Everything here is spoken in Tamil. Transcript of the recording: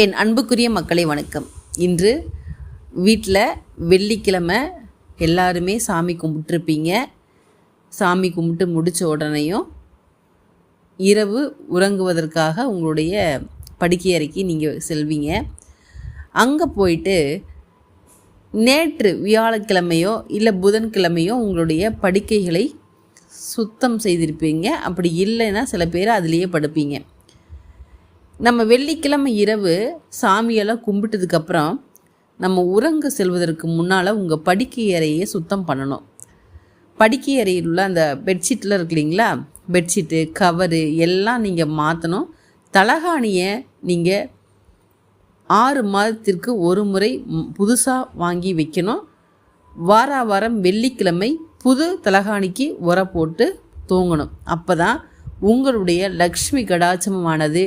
என் அன்புக்குரிய மக்களை வணக்கம். இன்று வீட்டில் வெள்ளிக்கிழமை எல்லாருமே சாமி கும்பிட்டுருப்பீங்க. சாமி கும்பிட்டு முடித்த உடனேயும் இரவு உறங்குவதற்காக உங்களுடைய படுக்கை அறைக்கு நீங்கள் செல்வீங்க. அங்கே போயிட்டு நேற்று வியாழக்கிழமையோ இல்லை புதன்கிழமையோ உங்களுடைய படுக்கைகளை சுத்தம் செய்திருப்பீங்க. அப்படி இல்லைன்னா சில பேர் அதுலேயே படுப்பீங்க. நம்ம வெள்ளிக்கிழமை இரவு சாமியெல்லாம் கும்பிட்டதுக்கப்புறம் நம்ம உறங்க செல்வதற்கு முன்னால் உங்கள் படுக்கை அறையை சுத்தம் பண்ணணும். படுக்கை அறையில் உள்ள அந்த பெட்ஷீட்டில் இருக்கு இல்லைங்களா, பெட்ஷீட்டு கவரு எல்லாம் நீங்கள் மாற்றணும். தலகாணியை நீங்கள் 6 மாதத்திற்கு ஒரு முறை புதுசாக வாங்கி வைக்கணும். வாரம் வெள்ளிக்கிழமை புது தலகாணிக்கு உரை போட்டு தூங்கணும். அப்போ தான் உங்களுடைய லக்ஷ்மி கடாட்சமானது